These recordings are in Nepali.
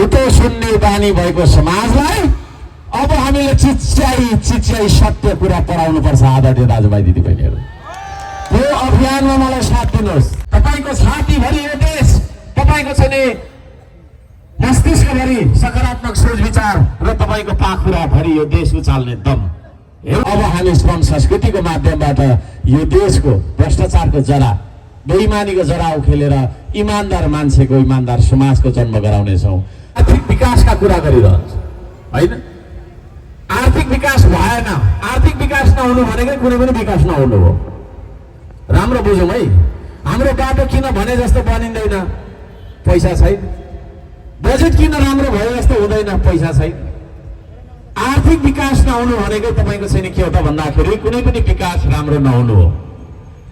झुटो सुन्ने बानी भएको समाजलाई अब हामीले चिच्याई सत्य कुरा पढाउनुपर्छ। आदरणीय दाजुभाइ दिदीबहिनीहरू, यो अभियानमा मलाई साथ दिनुहोस्। तपाईँको छातीभरि यो देश, तपाईँको छ नि मस्तिष्कभरि सकारात्मक सोच विचार र तपाईँको पाखुराभरि यो देश उचाल्ने दम। अब हामी श्रम संस्कृतिको माध्यमबाट यो देशको भ्रष्टाचारको जरा, बेइमानीको जरा उखेलेर इमान्दार मान्छेको, इमान्दार समाजको जन्म गराउनेछौँ। आर्थिक विकासका कुरा गरिरहन्छ होइन। आर्थिक विकास भएन, आर्थिक विकास नहुनु भनेकै कुनै पनि विकास नहुनु हो। राम्रो बुझौँ है। हाम्रो बाटो किन भने जस्तो बनिँदैन? पैसा छैन। बजेट किन राम्रो भयो जस्तो हुँदैन? पैसा छैन। आर्थिक विकास नहुनु भनेकै तपाईँको छैन के हो त भन्दाखेरि कुनै पनि विकास राम्रो नहुनु हो।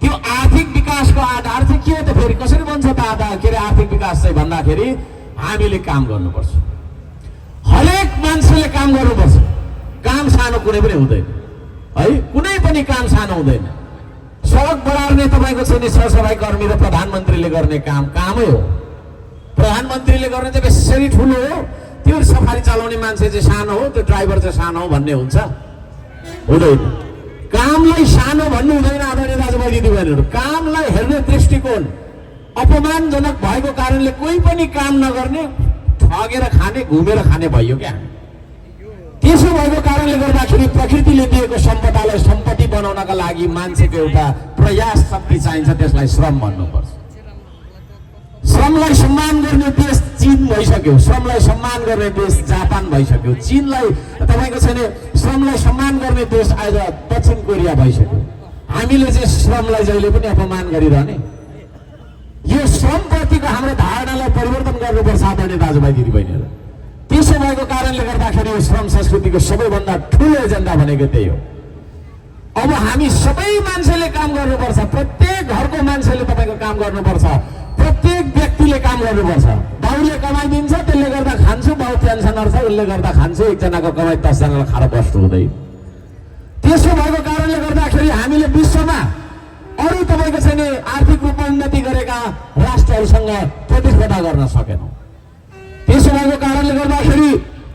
त्यो आर्थिक विकासको आधार चाहिँ के हो त? फेरि कसरी बन्छ त आधार? के अरे आर्थिक विकास चाहिँ भन्दाखेरि हामीले काम गर्नुपर्छ। हरेक मान्छेले काम गर्नुपर्छ। काम सानो कुनै पनि हुँदैन है, कुनै पनि काम सानो हुँदैन। सडक बढाउने तपाईँको चाहिँ सरसफाइ कर्मी र प्रधानमन्त्रीले गर्ने कामै हो। प्रधानमन्त्रीले गर्ने चाहिँ बेसरी ठुलो हो, त्यो सफारी चलाउने मान्छे चाहिँ सानो हो, त्यो ड्राइभर चाहिँ सानो हो भन्ने हुन्छ? हुँदैन। कामलाई सानो भन्नु हुँदैन। आदरणीय दाजुभाइ दिदीबहिनीहरू, कामलाई हेर्ने दृष्टिकोण अपमानजनक भएको कारणले कोही पनि काम नगर्ने, ठगेर खाने, घुमेर खाने भयो क्या। त्यसो भएको कारणले गर्दाखेरि प्रकृतिले दिएको सम्पदालाई सम्पत्ति बनाउनका लागि मान्छेको एउटा प्रयास शक्ति चाहिन्छ। त्यसलाई श्रम भन्नुपर्छ। श्रमलाई सम्मान गर्ने देश चीन भइसक्यो, श्रमलाई सम्मान गर्ने देश जापान भइसक्यो, चीनलाई तपाईँको छैन श्रमलाई सम्मान गर्ने देश आज दक्षिण कोरिया भइसक्यो। हामीले चाहिँ श्रमलाई जहिले पनि अपमान गरिरहने। यो श्रमप्रतिको हाम्रो धारणालाई परिवर्तन गर्नुपर्छ आदरणीय दाजुभाइ दिदीबहिनीहरू। त्यसो भएको कारणले गर्दाखेरि यो श्रम संस्कृतिको सबैभन्दा ठुलो एजेन्डा भनेको त्यही हो। अब हामी सबै मान्छेले काम गर्नुपर्छ। प्रत्येक घरको मान्छेले तपाईँको काम गर्नुपर्छ। प्रत्येक व्यक्तिले काम गर्नुपर्छ। बाउले कमाइदिन्छ, त्यसले गर्दा खान्छु, बाउ पेन्सनर छ, उसले गर्दा खान्छु, एकजनाको कमाइ 10 जनालाई खाएर बस्नु हुँदैन। त्यसो भएको कारणले गर्दाखेरि हामीले विश्वमा अरू तपाईँको छैन आर्थिक रूपमा उन्नति गरेका राष्ट्रहरूसँग प्रतिस्पर्धा गर्न सकेनौँ। त्यसो भएको कारणले गर्दाखेरि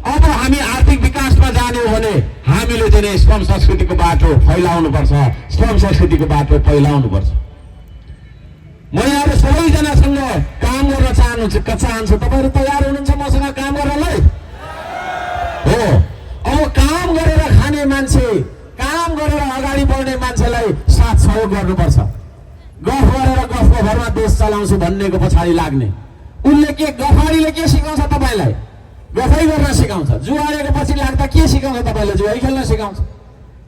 अब हामी आर्थिक विकासमा जाने हो भने हामीले चाहिँ श्रम संस्कृतिको बाटो फैलाउनुपर्छ। श्रम संस्कृतिको बाटो फैलाउनुपर्छ। म यहाँ सबैजनासँग काम गर्न चाहन्छु। तपाईँहरू तयार हुनुहुन्छ मसँग काम गर्नलाई? हो। अब काम गरेर खाने मान्छे, काम गरेर अगाडि बढ्ने मान्छेलाई साथ सहयोग गर्नुपर्छ। गफ गरेर गफको भरमा देश चलाउँछु भन्नेको पछाडि लाग्ने, उसले के गफाडीले के सिकाउँछ तपाईँलाई? गफै गर्न सिकाउँछ। जुवाडेको पछि लाग्दा के सिकाउँछ तपाईँलाई? जुवाई खेल्न सिकाउँछ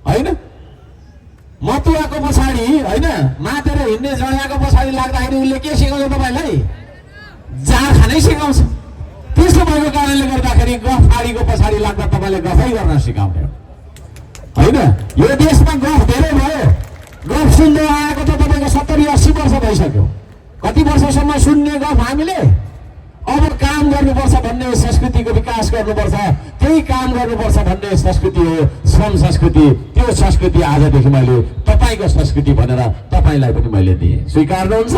होइन? मतुवाको पछाडि होइन, मातेर हिँड्ने जडाको पछाडि लाग्दाखेरि उसले के सिकाउँछ तपाईँलाई? जाँड खानै सिकाउँछ। त्यसो भएको कारणले गर्दाखेरि गफाडीको पछाडि लाग्दा तपाईँले गफै गर्न सिकाउने होइन। यो देशमा गफ धेरै भयो। गफ सुन्दै आएको त तपाईँको 70-80 वर्ष भइसक्यो। कति वर्षसम्म सुन्ने गफ हामीले? अब काम गर्नुपर्छ भन्ने संस्कृतिको विकास गर्नुपर्छ। त्यही काम गर्नुपर्छ भन्ने संस्कृति हो श्रम संस्कृति। त्यो संस्कृति आजदेखि मैले तपाईँको संस्कृति भनेर तपाईँलाई पनि मैले दिएँ। स्वीकार्नुहुन्छ?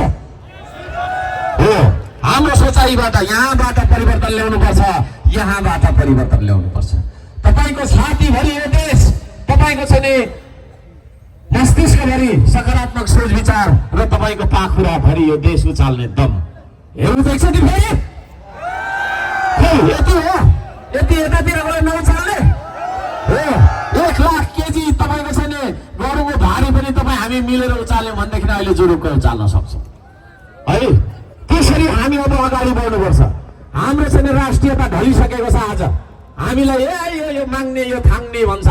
हो। हाम्रो सोचाइबाट यहाँबाट परिवर्तन ल्याउनुपर्छ। यहाँबाट परिवर्तन ल्याउनुपर्छ। तपाईँको छातीभरि यो देश, तपाईँको छ नि मस्तिष्कभरि सकारात्मक सोच विचार र तपाईँको पाखुराभरि यो देश उचाल्ने दम। हेर्नु देख्छ नि फेरि? यति हो, यति यतातिरबाट नउचाल्ने हो। 1 लाख केजी तपाईँको छ नि गरुको भारी पनि तपाईँ हामी मिलेर उचाल्यौँ भनेदेखि अहिले जुरुक्क उचाल्न सक्छौँ है। त्यसरी हामी अब अगाडि बढ्नुपर्छ। हाम्रो छ नि राष्ट्रियता ढलिसकेको छ। आज हामीलाई यो माग्ने यो थाङ्ने भन्छ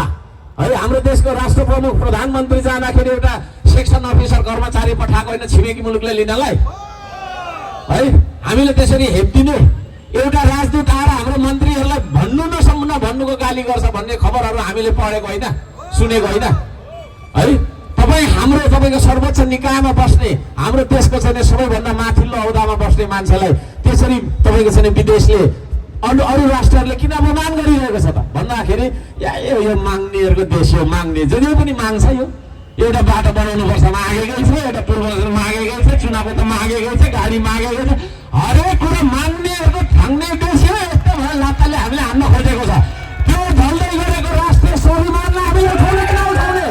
है। हाम्रो देशको राष्ट्र प्रमुख प्रधानमन्त्री जाँदाखेरि एउटा सेक्सन अफिसर कर्मचारी पठाएको होइन छिमेकी मुलुकले लिनलाई है। हामीले त्यसरी हेप्दिनु। एउटा राजदूत आएर हाम्रो मन्त्रीहरूलाई भन्नु नसम्म भन्नुको गाली गर्छ भन्ने खबरहरू हामीले पढेको होइन, सुनेको होइन है। तपाईँको सर्वोच्च निकायमा बस्ने, हाम्रो देशको चाहिँ सबैभन्दा माथिल्लो औदामा बस्ने मान्छेलाई त्यसरी तपाईँको चाहिँ विदेशले अरू राष्ट्रहरूले किन अपमान गरिरहेको छ त भन्दाखेरि यो माग्नेहरूको देश हो। माग्ने जहिले पनि माग्छ। यो एउटा बाटो बनाउनुपर्छ मागेकै छ, एउटा पूर्व मागेकै छ, चुनाव त मागेकै छ, गाडी मागेकै छ, हरेक कुरा माग्नेहरूको थाङ्ने देश हो। यस्तो भयो हान्न खोजेको छ। त्यो ढल्दै गरेको राष्ट्रिय स्वाभिमानलाई हामीले उठाउने कि नउठाउने?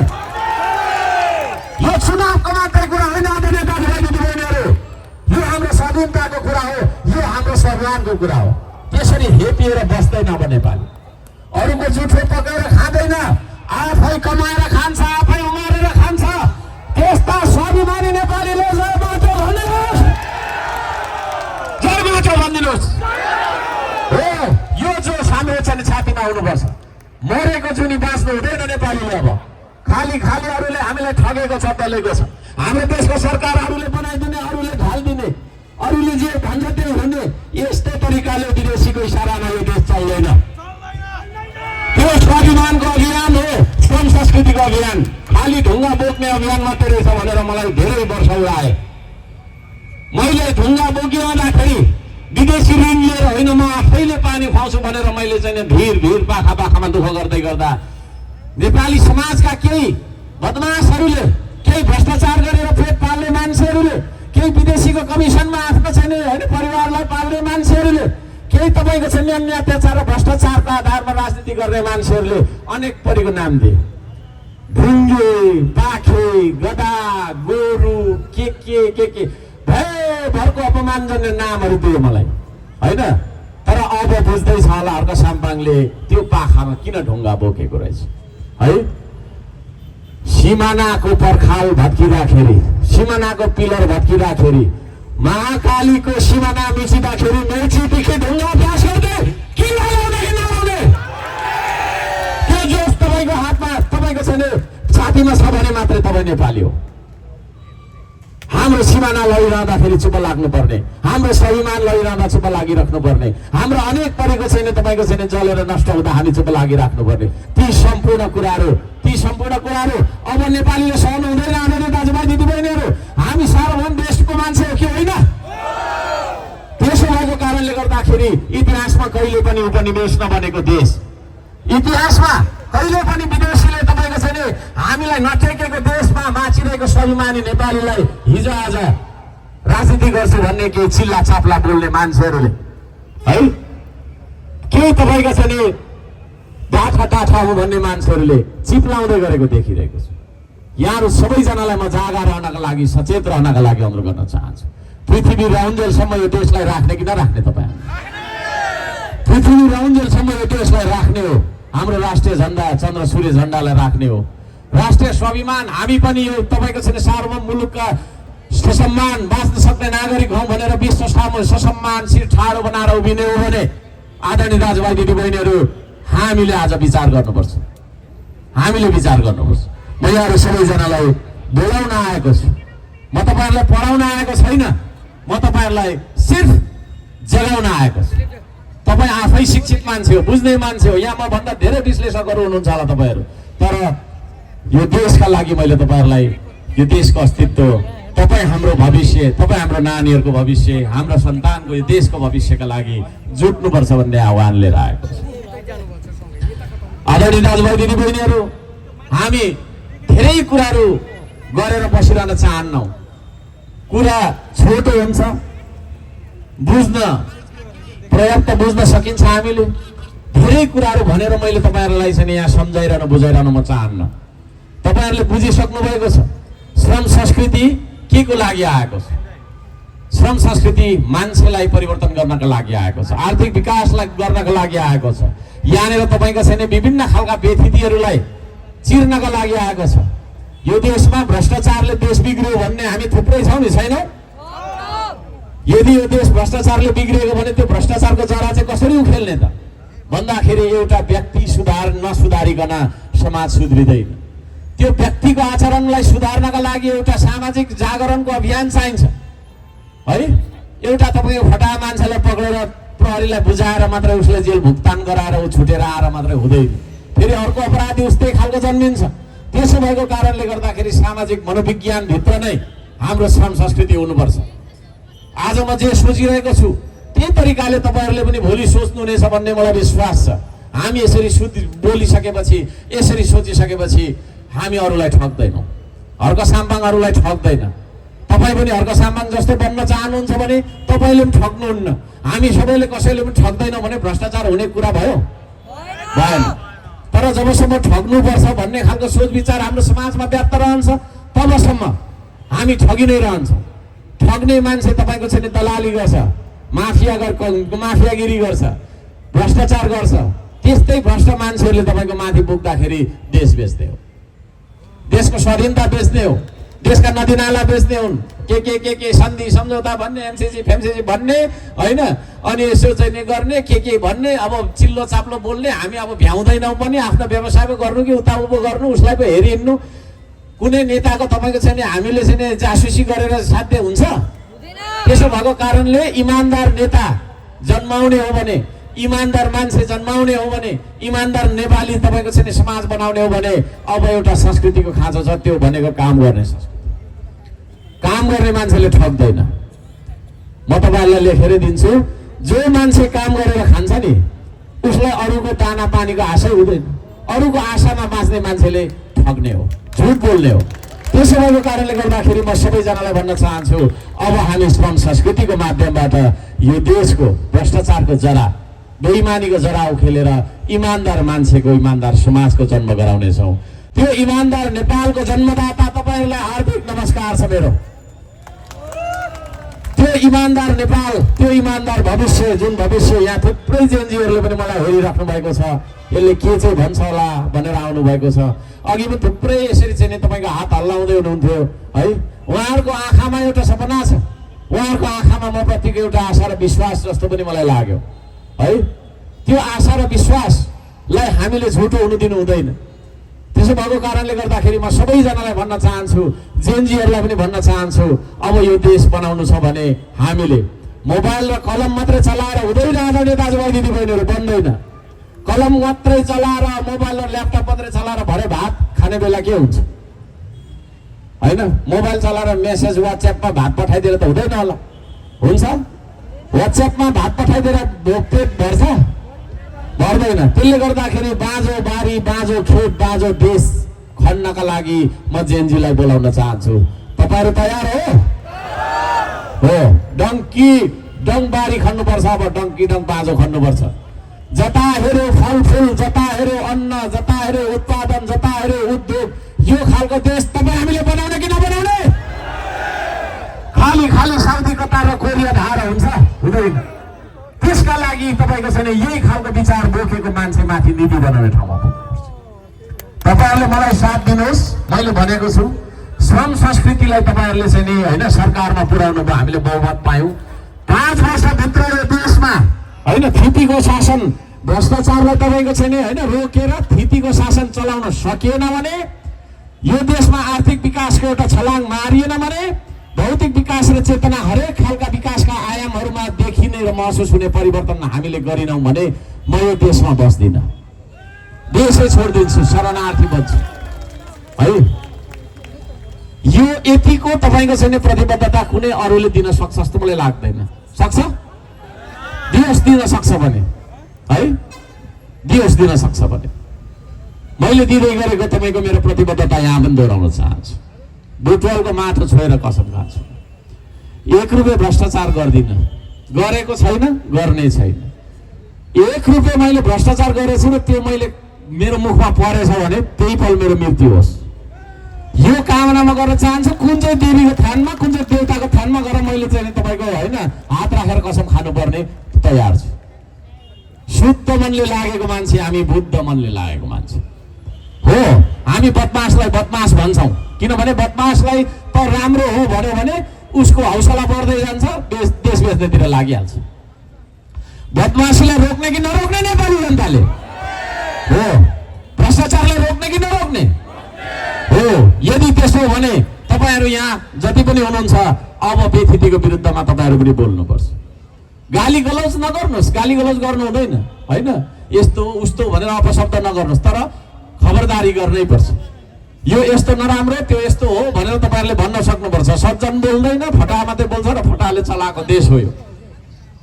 यो चुनावको मात्रै कुरा होइन आदरणीय दाजुभाइ दिदीबहिनीहरू, यो हाम्रो स्वाधीनताको कुरा हो, यो हाम्रो स्वाभिमानको कुरा हो। त्यसरी हेपिएर बस्दैन अब नेपाली, अरूको जुठो पकाएर खाँदैन, आफै कमाएर खान्छ, आफै उमारेर खान्छ। त्यस्ता स्वाभिमानी नेपालीले जय बाटो भनिदिनुहोस्, जय बाटो भनिदिनुहोस्। हो यो जोस हाम्रो चाहिँ छातीमा आउनुपर्छ। मरेको जुनी बाँच्नु हुँदैन नेपालीले। अब खाली अरूले हामीलाई ठगेको छ, दलेको छ। हाम्रो देशको सरकारहरूले बनाइदिने, अरूले ढालिदिने, अरूले जे भन्छ त्यो हुने, यस्तो तरिकाले विदेशीको इसारामा यो देश चल्दैन। त्यो स्वाभिमानको अभियान हो, श्रम संस्कृतिको अभियान। खाली ढुङ्गा बोक्ने अभियान मात्रै रहेछ भनेर मलाई धेरै वर्ष आए। मैले ढुङ्गा बोकिरहँदाखेरि विदेशी ऋण लिएर होइन, म आफैले पानी खुवाउँछु भनेर मैले चाहिँ भिर पाखामा दुःख गर्दै गर्दा नेपाली समाजका केही बदमासहरूले, केही भ्रष्टाचार गरेर पेट पाल्ने मान्छेहरूले, केही विदेशीको कमिसनमा आफ्नो चाहिँ होइन परिवारलाई पाल्ने मान्छेहरूले, केही तपाईँको चाहिँ अन्य अत्याचार र भ्रष्टाचारका आधारमा राजनीति गर्ने मान्छेहरूले अनेक परीको नाम दिए। ढुङ्गे, पाखे, गदा, गोरु, के भरको अपमानजन्य नामहरू दियो मलाई, होइन? तर अब बुझ्दैछ होला अर्का साम्पाङले त्यो पाखामा किन ढुङ्गा बोकेको रहेछ, है? सिमानाको पर्खाल भत्किँदाखेरि, सिमानाको पिलर भत्किँदाखेरि, महाकालीको सिमाना मिचिँदाखेरि मेचीदेखि ढुङ्गा अभ्यास गर्दै किन लगाउने कि नलाउने? त्यो जोस तपाईँको हातमा, तपाईँको छैन छातीमा छ भने मात्रै तपाईँ नेपाली हो। हाम्रो सिमाना लडिरहँदाखेरि चुप लाग्नुपर्ने, हाम्रो स्वाभिमान लडिरहँदा चुप लागिराख्नुपर्ने, हाम्रो अनेक परेको छैन तपाईँको छैन जलेर नष्ट हुँदा हामी चुप लागिराख्नुपर्ने। ती सम्पूर्ण कुराहरू अब नेपालीले सहनु हुँदैन। आदरणीय दाजुभाइ दिदीबहिनीहरू, हामी सार्वभौम देशको मान्छे हो कि होइन? त्यसो भएको कारणले गर्दाखेरि इतिहासमा कहिले पनि उपनिवेश नबनेको देश, इतिहासमा कहिले पनि विदेशीले तपाईँको छैन हामीलाई नटेकेको देशमा बाँचिरहेको स्वाभिमानी नेपालीलाई हिजो आज राजनीति गर्छु भन्ने केही चिल्ला चाप्ला बोल्ने मान्छेहरूले, है? केही तपाईँको छैन टाठा हो भन्ने मान्छेहरूले चिप्लाउँदै गरेको देखिरहेको छु। यहाँहरू सबैजनालाई म जागा रहनका लागि, सचेत रहनका लागि अनुरोध गर्न चाहन्छु। पृथ्वी राउन्जेलसम्म यो देशलाई राख्ने कि नराख्ने? तपाईँ पृथ्वी राउन्जेलसम्म यो देशलाई राख्ने हो, हाम्रो राष्ट्रिय झण्डा चन्द्र सूर्य झण्डालाई राख्ने हो, राष्ट्रिय स्वाभिमान। हामी पनि यो तपाईँको छैन सार्वभौम मुलुकका ससम्मान बाँच्न सक्ने नागरिक हौँ भनेर विश्व सामु ससम्मान शिर ठाडो बनाएर उभिने हो भने आदरणीय दाजुभाइ दिदीबहिनीहरू, हामीले आज विचार गर्नुपर्छ, हामीले विचार गर्नुपर्छ। म यहाँहरू सबैजनालाई बोलाउन आएको छु, म तपाईँहरूलाई पढाउन आएको छैन, म तपाईँहरूलाई सिर्फ जगाउन आएको छु। तपाईँ आफै शिक्षित मान्छे हो, बुझ्ने मान्छे हो, यहाँ म भन्दा धेरै विश्लेषकहरू हुनुहुन्छ होला तपाईँहरू, तर यो देशका लागि मैले तपाईँहरूलाई, यो देशको अस्तित्व, तपाईँ हाम्रो भविष्य, तपाईँ हाम्रो नानीहरूको भविष्य, हाम्रो सन्तानको यो देशको भविष्यका लागि जुट्नुपर्छ भन्ने आह्वान लिएर आएको छु। आदरणीय दाजुभाइ दिदीबहिनीहरू, हामी धेरै कुराहरू गरेर बसिरहन चाहन्नौँ। कुरा छोटो हुन्छ, पर्याप्त बुझ्न सकिन्छ। हामीले धेरै कुराहरू भनेर मैले तपाईँहरूलाई चाहिँ यहाँ सम्झाइरहन बुझाइरहन म चाहन्न। तपाईँहरूले बुझिसक्नु भएको छ श्रम संस्कृति के को लागि आएको छ। श्रम संस्कृति मान्छेलाई परिवर्तन गर्नका लागि आएको छ, आर्थिक विकासलाई गर्नका लागि आएको छ। यहाँनिर तपाईँका छैन विभिन्न खालका व्यथितिहरूलाई चिर्नका लागि आएको छ। यो देशमा भ्रष्टाचारले देश बिग्रियो भन्ने हामी थुप्रै छौँ नि, छैनौँ? यदि यो देश भ्रष्टाचारले बिग्रिएको भने त्यो भ्रष्टाचारको जरा चाहिँ कसरी उखेल्ने त भन्दाखेरि एउटा व्यक्ति नसुधारिकन समाज सुध्रिँदैन। त्यो व्यक्तिको आचरणलाई सुधार्नका लागि एउटा सामाजिक जागरणको अभियान चाहिन्छ, है? एउटा तपाईँको फटा मान्छेलाई पक्रेर प्रहरीलाई बुझाएर मात्रै उसले जेल भुक्तान गराएर ऊ छुटेर आएर मात्रै हुँदैन, फेरि अर्को अपराधी उस्तै खालको जन्मिन्छ। त्यसो भएको कारणले गर्दाखेरि सामाजिक मनोविज्ञानभित्र नै हाम्रो श्रम संस्कृति हुनुपर्छ। आज म जे सोचिरहेको छु त्यही तरिकाले तपाईँहरूले पनि भोलि सोच्नुहुनेछ भन्ने मलाई विश्वास छ। हामी यसरी बोलिसकेपछि, यसरी सोचिसकेपछि हामी अरूलाई ठग्दैनौँ, अर्का साम्पाङहरूलाई ठग्दैन। तपाईँ पनि हर्क सामान जस्तो बन्न चाहनुहुन्छ भने तपाईँले पनि ठग्नुहुन्न, हामी सबैले कसैले पनि ठग्दैनौँ भने भ्रष्टाचार हुने कुरा भयो? भएन। तर जबसम्म ठग्नुपर्छ भन्ने खालको सोच विचार हाम्रो समाजमा व्याप्त रहन्छ तबसम्म हामी ठगी नै रहन्छौँ। ठग्ने मान्छे तपाईँको चाहिँ दलाली गर्छ, माफियागिरी गर्छ, भ्रष्टाचार गर्छ। त्यस्तै भ्रष्ट मान्छेहरूले तपाईँको माथि पुग्दाखेरि देश बेच्ने हो, देशको स्वाधीनता बेच्ने हो, देशका नदीनाला बेच्ने हुन्, के सन्धि सम्झौता भन्ने, एमसिसी फेमसिसी भन्ने होइन, अनि यसो चाहिँ गर्ने के भन्ने। अब चिल्लो चाप्लो बोल्ने, हामी अब भ्याउँदैनौँ पनि, आफ्नो व्यवसाय पो गर्नु कि उता उभो गर्नु, उसलाई पो हेरि हिँड्नु। कुनै नेताको तपाईँको चाहिँ हामीले चाहिँ जासुसी गरेर साध्य हुन्छ? त्यसो भएको कारणले इमान्दार नेता जन्माउने हो भने, इमान्दार मान्छे जन्माउने हो भने, इमान्दार नेपाली तपाईँको चाहिँ समाज बनाउने हो भने अब एउटा संस्कृतिको खाँचो छ, त्यो भनेको काम गर्ने संस्कृति। काम गर्ने मान्छेले ठग्दैन। म तपाईँहरूलाई लेखेर दिन्छु, जो मान्छे काम गरेर खान्छ नि उसलाई अरूको दाना पानीको आशै हुँदैन। अरूको आशामा बाँच्ने मान्छेले ठग्ने हो, झुट बोल्ने हो। त्यसो भएको कारणले गर्दाखेरि म सबैजनालाई भन्न चाहन्छु, अब हामी श्रम संस्कृतिको माध्यमबाट यो देशको भ्रष्टाचारको जरा, बेइमानीको जरा उखेलेर इमान्दार मान्छेको, इमान्दार समाजको जन्म गराउनेछौँ। त्यो इमान्दार नेपालको जन्मदाता तपाईँहरूलाई हार्दिक नमस्कार छ मेरो। त्यो इमान्दार नेपाल, त्यो इमान्दार भविष्य, जुन भविष्य यहाँ थुप्रै जेएनजीहरूले पनि मलाई हेरिराख्नु भएको छ, यसले के चाहिँ भन्छ होला भनेर आउनु भएको छ। अघि पनि थुप्रै यसरी चाहिँ तपाईँको हात हल्लाउँदै हुनुहुन्थ्यो है। उहाँहरूको आँखामा एउटा सपना छ, उहाँहरूको आँखामा म प्रतिको एउटा आशा र विश्वास जस्तो पनि मलाई लाग्यो है। त्यो आशा र विश्वासलाई हामीले झुटो हुनु दिनु हुँदैन। त्यसो भएको कारणले गर्दाखेरि म सबैजनालाई भन्न चाहन्छु, जेएनजीहरूलाई पनि भन्न चाहन्छु, अब यो देश बनाउनु छ भने हामीले मोबाइल र कलम मात्रै चलाएर हुँदैन। आदरणीय दाजुभाइ दिदीबहिनीहरू, बन्दैन। कलम मात्रै चलाएर, मोबाइल र ल्यापटप मात्रै चलाएर भरे भात खाने बेला के हुन्छ होइन? मोबाइल चलाएर मेसेज वाट्सएपमा भात पठाइदिएर त हुँदैन होला? हुन्छ? वाट्सएपमा भात पठाइदिएर पेट भर्छ? भर्दैन। त्यसले गर्दाखेरि बाँझो बारी, बाँझो खेत, बाँझो देश खन्नका लागि म जेएनजीलाई बोलाउन चाहन्छु। तपाईँहरू तयार हो? डङ्की डङ बारी खन्नुपर्छ, अब डङ्की डङ बाँझो खन्नुपर्छ। जता हेऱ्यो फलफुल, जता हेऱ्यो अन्न, जता हेऱ्यो उत्पादन, जता हेऱ्यो उद्योग, यो खालको देश तपाईँ हामीले बनाउने कि नबनाउने? खाली साउदी कतार र कोरिया धार हुन्छ? हुँदैन। त्यसका लागि तपाईँको चाहिँ यही खालको विचार बोकेको मान्छे माथि नीति बनाउने ठाउँमा पुग्नुपर्छ। तपाईँहरूले मलाई साथ दिनुहोस्। मैले भनेको छु, श्रम संस्कृतिलाई तपाईँहरूले चाहिँ नि होइन सरकारमा पुर्याउनु भयो, हामीले बहुमत पायौँ। 5 वर्षभित्र यो देशमा होइन थितिको शासन, भ्रष्टाचारलाई तपाईँको चाहिँ नि होइन रोकेर थितिको शासन चलाउन सकिएन भने, यो देशमा आर्थिक विकासको एउटा छलाङ मारिएन भने, भौतिक विकास र चेतना हरेक खालका विकासका आयामहरूमा देखिने र महसुस हुने परिवर्तन हामीले गरिनौँ भने म यो देशमा बस्दिनँ, देशै छोडिदिन्छु, शरणार्थी बन्छु है। यो यतिको तपाईँको चाहिँ प्रतिबद्धता कुनै अरूले दिन सक्छ जस्तो मलाई लाग्दैन। सक्छ? दियोस्, दिन सक्छ भने है, दियोस्, दिन सक्छ भने। मैले दिँदै गरेको तपाईँको मेरो प्रतिबद्धता यहाँ पनि दोहोऱ्याउन चाहन्छु। बुटवलको माटो छोएर कसम खान्छु, 1 रुपियाँ भ्रष्टाचार गर्दिनँ, गरेको छैन, गर्ने छैन। 1 रुपियाँ मैले भ्रष्टाचार गरेको छु र त्यो मैले मेरो मुखमा परेछ भने त्यही पल मेरो मृत्यु होस्, यो कामना म गर्न चाहन्छु। कुन चाहिँ देवीको थानमा, कुन चाहिँ देवताको थानमा गएर मैले चाहिँ तपाईँको होइन हात राखेर कसम खानुपर्ने तयार छु। शुद्ध मनले लागेको मान्छे हामी, बुद्ध मनले लागेको मान्छे हो। हामी बदमासलाई बदमास भन्छौँ, किनभने बदमासलाई त राम्रो हो भन्यो भने उसको हौसला बढ्दै जान्छ, देश बेच्नेतिर लागिहाल्छ। बदमासीलाई रोक्ने कि नरोक्ने नेपाली जनताले? हो। भ्रष्टाचारलाई रोक्ने कि नरोक्ने? हो। यदि त्यसो हो भने तपाईँहरू यहाँ जति पनि हुनुहुन्छ, अब बेथितिको विरुद्धमा तपाईँहरू पनि बोल्नुपर्छ। गाली गलौज नगर्नुहोस्, गाली गलौज गर्नु हुँदैन होइन, यस्तो उस्तो भनेर अपशब्द नगर्नुहोस्, तर खबरदारी गर्नै पर्छ। यो यस्तो नराम्रो, त्यो यस्तो हो भनेर तपाईँहरूले भन्न सक्नुपर्छ। सज्जन बोल्दैन, फटा मात्रै बोल्छ र फटाले चलाएको देश हो यो।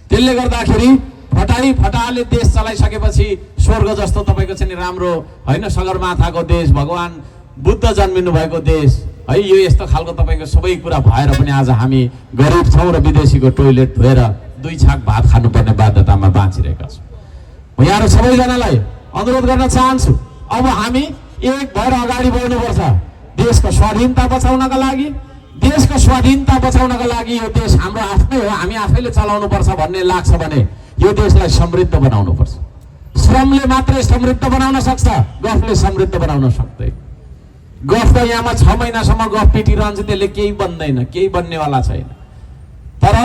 त्यसले गर्दाखेरि फटाले देश चलाइसकेपछि स्वर्ग जस्तो तपाईँको चाहिँ राम्रो होइन, सगरमाथाको देश, भगवान बुद्ध जन्मिनु भएको देश है। यो यस्तो खालको तपाईँको सबै कुरा भएर पनि आज हामी गरिब छौँ र विदेशीको टोइलेट धोएर 2 छाक भात खानुपर्ने बाध्यतामा बाँचिरहेका छौँ। म यहाँहरू सबैजनालाई अनुरोध गर्न चाहन्छु, अब हामी एक भएर अगाडि बढ्नुपर्छ। देशको स्वाधीनता बचाउनका लागि, देशको स्वाधीनता बचाउनका लागि यो देश हाम्रो आफ्नै हो, हामी आफैले चलाउनुपर्छ भन्ने लाग्छ भने यो देशलाई समृद्ध बनाउनुपर्छ। श्रमले मात्रै समृद्ध बनाउन सक्छ, गफले समृद्ध बनाउन सक्दैन। गफ त यहाँमा 6 महिनासम्म गफ पिटिरहन्छ, त्यसले केही बन्दैन, केही बन्नेवाला छैन। तर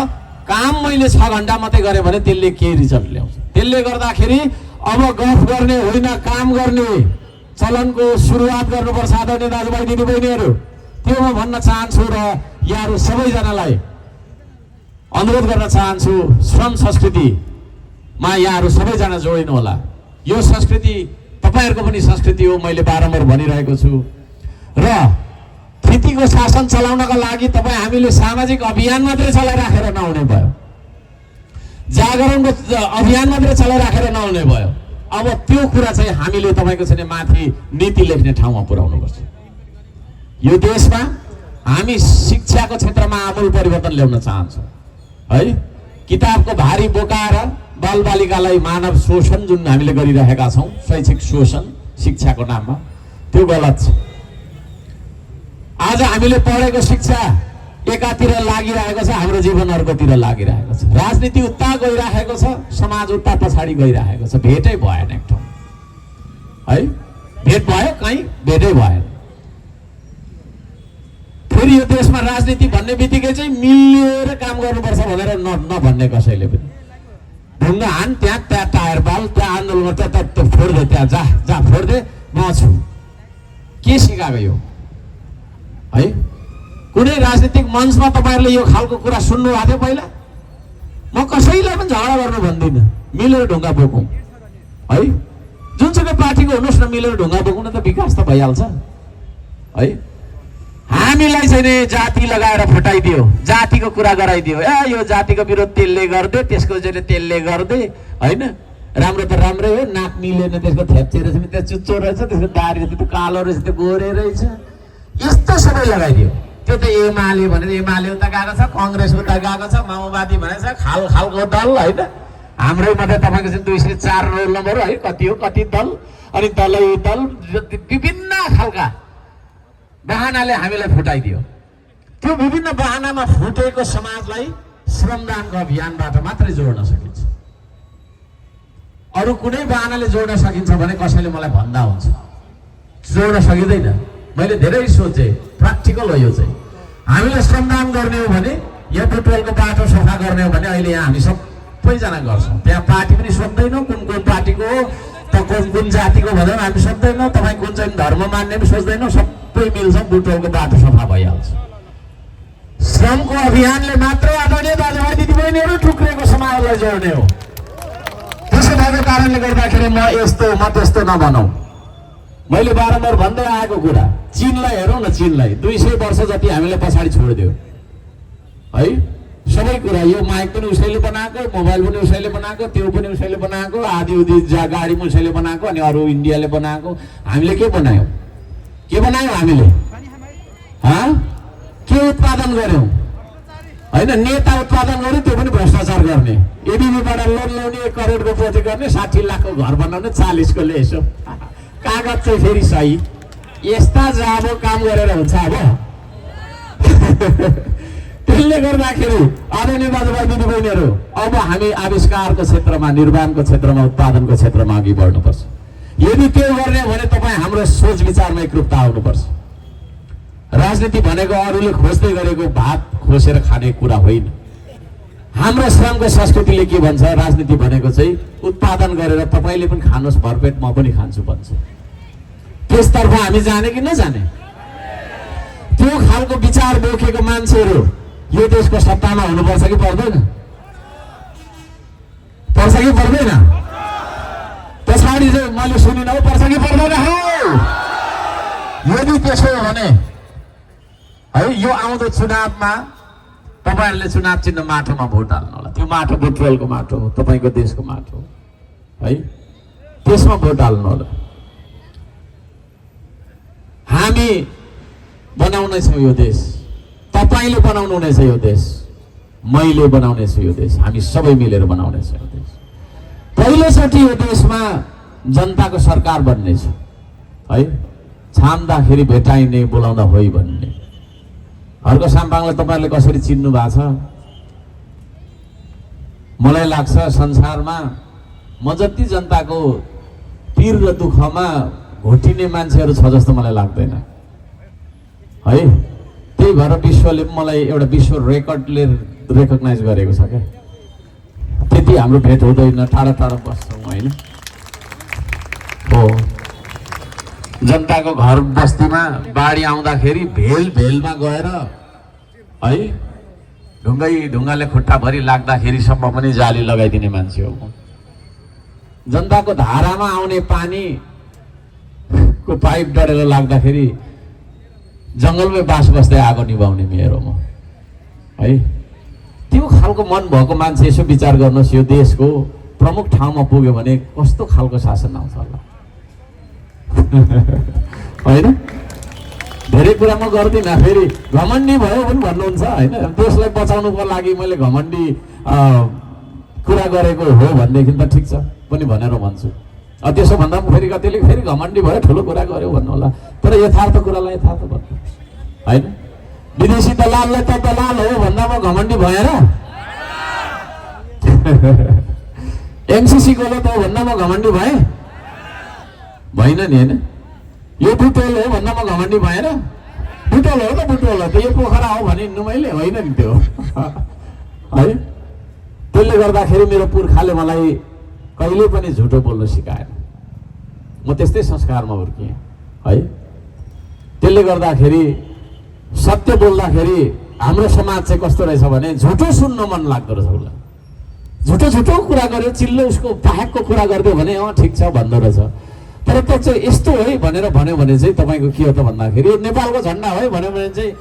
काम मैले 6 घन्टा मात्रै गरेँ भने त्यसले केही रिजल्ट ल्याउँछ। त्यसले गर्दाखेरि अब गफ गर्ने होइन, काम गर्ने चलनको सुरुवात गर्नुपर्छ आदरणीय दाजुभाइ दिदीबहिनीहरू। त्यो म भन्न चाहन्छु र यहाँहरू सबैजनालाई अनुरोध गर्न चाहन्छु, श्रम संस्कृतिमा यहाँहरू सबैजना जोडिनु होला। यो संस्कृति तपाईँहरूको पनि संस्कृति हो, मैले बारम्बार भनिरहेको छु। र कृतिको शासन चलाउनका लागि तपाईँ हामीले सामाजिक अभियान मात्रै चलाइराखेर नहुने भयो, जागरणको अभियान मात्रै चलाइराखेर नहुने भयो। अब त्यो कुरा चाहिँ हामीले तपाईँको चाहिँ माथि नीति लेख्ने ठाउँमा पुर्याउनुपर्छ। यो देशमा हामी शिक्षाको क्षेत्रमा आमूल परिवर्तन ल्याउन चाहन्छौँ है। किताबको भारी बोकाएर बालबालिकालाई मानव शोषण जुन हामीले गरिरहेका छौँ, शैक्षिक शोषण शिक्षाको नाममा, त्यो गलत छ। आज हामीले पढेको शिक्षा एकातिर लागिरहेको छ, हाम्रो जीवन अर्कोतिर लागिरहेको छ। राजनीति उता गइरहेको छ, समाज उता पछाडि गइरहेको छ। भेटै भएन एक ठाउँ है, भेट भयो कहीँ, भेटै भएन। फेरि यो देशमा राजनीति भन्ने बित्तिकै चाहिँ मिलेर काम गर्नुपर्छ भनेर नभन्ने कसैले पनि। ढुङ्गा हान, त्यहाँ टायर बाल, त्यहाँ आन्दोलन, त्यहाँ फोड्दे, त्यहाँ जा फोड्दे, म छु। के सिकाएको यो है? कुनै राजनीतिक मञ्चमा तपाईँहरूले यो खालको कुरा सुन्नु भएको थियो पहिला? म कसैलाई पनि झगडा गर्नु भन्दिनँ, मिलेर ढुङ्गा बोकौँ है। जुनसुकै पार्टीको हुनुहोस् न, मिलेर ढुङ्गा बोकौँ न, त विकास त भइहाल्छ है। हामीलाई चाहिँ नि जाति लगाएर फुटाइदियो, जातिको कुरा गराइदियो। ए यो जातिको विरोध त्यसले गर्दे, त्यसको चाहिँ त्यसले गर्दे होइन। राम्रो त राम्रै हो, नाक मिलेन, त्यसको थेप्चे रहेछ, त्यो चुच्चो रहेछ, त्यसको दारी त्यो कालो रहेछ, त्यो गोरे रहेछ, यस्तो सबै लगाइदियो। त्यो त एमाले भनेर एमाले उता गएको छ, कङ्ग्रेस उता गएको छ, माओवादी भनेको छ, खालको दल होइन। हाम्रै मात्रै तपाईँको चाहिँ 204 रोल नम्बर है, कति हो कति दल, अनि दलै दल विभिन्न खालका बहानाले हामीलाई फुटाइदियो। त्यो विभिन्न बहानामा फुटेको समाजलाई श्रमदानको अभियानबाट मात्रै जोड्न सकिन्छ। अरू कुनै बहानाले जोड्न सकिन्छ भने कसैले मलाई भन्दा हुन्छ, जोड्न सकिँदैन। मैले धेरै सोचेँ, प्र्याक्टिकल हो यो चाहिँ। हामीले श्रमदान गर्ने हो भने, या बुटवलको बाटो सफा गर्ने हो भने अहिले यहाँ हामी सबैजना गर्छौँ। त्यहाँ पार्टी पनि सोध्दैनौँ कुन पार्टीको हो, त कुन जातिको भनेर हामी सोध्दैनौँ, तपाईँ कुन चाहिँ धर्म मान्ने पनि सोच्दैनौँ, सबै मिल्छौँ, बुटवलको बाटो सफा भइहाल्छ। श्रमको अभियानले मात्रै आदरणीय दाजुभाइ दिदीबहिनीहरू टुक्रेको समाजलाई जोड्ने हो। त्यसो भएको कारणले गर्दाखेरि म यस्तो म त्यस्तो नभनौँ। मैले बारम्बार भन्दै आएको कुरा, चीनलाई हेरौँ न, चीनलाई 200 वर्ष जति हामीले पछाडि छोडिदियो है। सबै कुरा, यो माइक पनि उसैले बनाएको, मोबाइल पनि उसैले बनाएको, त्यो पनि उसैले बनाएको, आदि उदि गाडी पनि उसैले बनाएको, अनि अरू इन्डियाले बनाएको। हामीले के बनायौँ? के बनायौँ हामीले? के उत्पादन गर्यौँ होइन? नेता उत्पादन गर्यो, त्यो पनि भ्रष्टाचार गर्ने, एडिबीबाट लोन ल्याउने, 1 करोडको प्रोजेक्ट गर्ने, 60 लाखको घर बनाउने, 40 को लेसो, कागज चाहिँ फेरि सही। यस्ता जाबो काम गरेर हुन्छ अब। त्यसले गर्दाखेरि आदरणीय दाजुभाइ दिदीबहिनीहरू, अब हामी आविष्कारको क्षेत्रमा, निर्माणको क्षेत्रमा, उत्पादनको क्षेत्रमा अघि बढ्नुपर्छ। यदि त्यो गर्ने भने तपाईँ हाम्रो सोच विचारमा एकरूपता आउनुपर्छ। राजनीति भनेको अरूले खोज्दै गरेको भात खोसेर खाने कुरा होइन। हाम्रो श्रमको संस्कृतिले के भन्छ? राजनीति भनेको चाहिँ उत्पादन गरेर तपाईँले पनि खानुहोस् भरपेट, म पनि खान्छु भन्छ। त्यसतर्फ हामी जाने कि नजाने? त्यो खालको विचार बोकेको मान्छेहरू यो देशको सत्तामा हुनुपर्छ कि पर्दैन? पर्छ कि पर्दैन? पछाडि चाहिँ मैले सुनिनँ, पर्छ कि पर्दैन? यदि त्यसो हो भने है, यो आउँदो चुनावमा तपाईँहरूले चुनाव चिन्ह माटोमा भोट हाल्नु होला। त्यो माटो बुटवलको माटो हो, तपाईँको देशको माटो हो है, त्यसमा भोट हाल्नु होला। हामी बनाउनेछौँ यो देश। तपाईँले बनाउनु हुनेछ यो देश, मैले बनाउनेछु यो देश, हामी सबै मिलेर बनाउनेछ यो देश। पहिलोचोटि यो देशमा जनताको सरकार बन्नेछ है। छाम्दाखेरि भेटाइने, बोलाउँदा होइ भन्ने। हर्क साम्पाङलाई तपाईँहरूले कसरी चिन्नु भएको छ? मलाई लाग्छ संसारमा म जति जनताको पीर र दुःखमा घोटिने मान्छेहरू छ जस्तो मलाई लाग्दैन है। त्यही भएर विश्वले मलाई एउटा विश्व रेकर्डले रेकग्नाइज गरेको छ क्या। त्यति हाम्रो भेट हुँदैन, टाढा टाढा बस्छौँ होइन। हो, जनताको घर बस्तीमा बाढी आउँदाखेरि भेलमा गएर है ढुङ्गाले खुट्टाभरि लाग्दाखेरिसम्म पनि जाली लगाइदिने मान्छे हो। जनताको धारामा आउने पानीको पाइप डढेर लाग्दाखेरि जङ्गलमै बास बस्दै आगो निभाउने मेरो म है। त्यो खालको मन भएको मान्छे यसो विचार गर्नुहोस्, यो देशको प्रमुख ठाउँमा पुग्यो भने कस्तो खालको शासन आउँछ होला होइन। धेरै कुरा म गर्दिनँ, फेरि घमण्डी भयो पनि भन्नुहुन्छ होइन। देशलाई बचाउनुको लागि मैले घमण्डी कुरा गरेको हो भनेदेखि त ठिक छ पनि भनेर भन्छु। त्यसो भन्दा फेरि कतिले फेरि घमण्डी भयो, ठुलो कुरा गर्यो भन्नु होला। तर यथार्थ कुरालाई यथार्थ भन्नु होइन। विदेशी दलाललाई त दलाल हो भन्दा म घमण्डी भएर एमसिसी कोले त भन्दा म घमण्डी भएँ भएन नि होइन। यो बुटोल हो भन्दा म घमण्डी भएन। बुटोल हो त बुटोल हो त, यो पोखरा हो भने हिँड्नु मैले होइन नि त्यो है। त्यसले गर्दाखेरि मेरो पुर्खाले मलाई कहिले पनि झुटो बोल्न सिकाएन। म त्यस्तै संस्कारमा हुर्किएँ है। त्यसले गर्दाखेरि सत्य बोल्दाखेरि हाम्रो समाज चाहिँ कस्तो रहेछ भने झुटो सुन्न मन लाग्दो रहेछ उसलाई। झुटो कुरा गर्यो, चिल्लो उसको बाहेकको कुरा गरिदियो भने ठिक छ भन्दो रहेछ। तर त्यो चाहिँ यस्तो है भनेर भन्यो भने चाहिँ तपाईँको के हो त भन्दाखेरि यो नेपालको झन्डा है भन्यो भने चाहिँ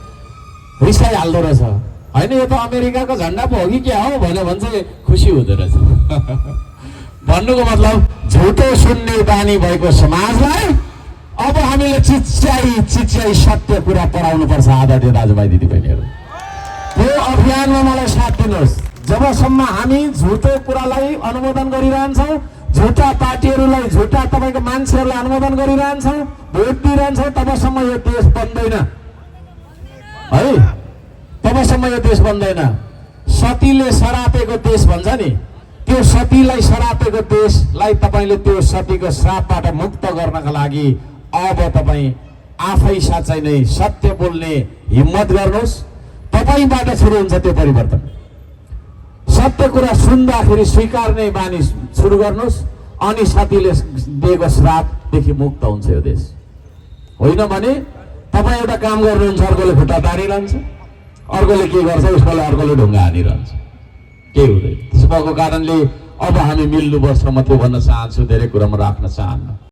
रिसाइहाल्दो रहेछ होइन। यो त अमेरिकाको झन्डा पो हो कि क्या हो भन्यो भने चाहिँ खुसी हुँदो रहेछ। भन्नुको मतलब झुटो सुन्ने बानी भएको समाजलाई अब हामीले चिच्याई सत्य कुरा पढाउनु पर्छ। आदरणीय दाजुभाइ दिदीबहिनीहरू, यो अभियानमा मलाई साथ दिनुहोस्। जबसम्म हामी झुटो कुरालाई अनुमोदन गरिरहन्छौँ, झुटा पार्टीहरूलाई, झुटा तपाईँको मान्छेहरूलाई अनुमोदन गरिरहन्छौँ, भोट दिइरहन्छौँ, तबसम्म यो देश बन्दैन है। तबसम्म यो देश बन्दैन। सतीले सरापेको देश भन्छ नि, त्यो सतीलाई सरापेको देशलाई तपाईँले त्यो सतीको श्रापबाट मुक्त गर्नका लागि अब तपाईँ आफै साँच्चै नै सत्य बोल्ने हिम्मत गर्नुहोस्। तपाईँबाट सुरु हुन्छ त्यो परिवर्तन। सत्य कुरा सुन्दाखेरि स्वीकार्ने बानी सुरु गर्नुहोस्, अनि सतीले दिएको श्रापदेखि मुक्त हुन्छ यो देश। होइन भने तपाईँ एउटा काम गर्नुहुन्छ, अर्कोले खुट्टा तानिरहन्छ, अर्कोले के गर्छ उसकोलाई अर्कोले ढुङ्गा हानिरहन्छ, के हुँदैन। त्यसो भएको कारणले अब हामी मिल्नुपर्छ। म त्यो भन्न चाहन्छु, धेरै कुरा म राख्न चाहन्न।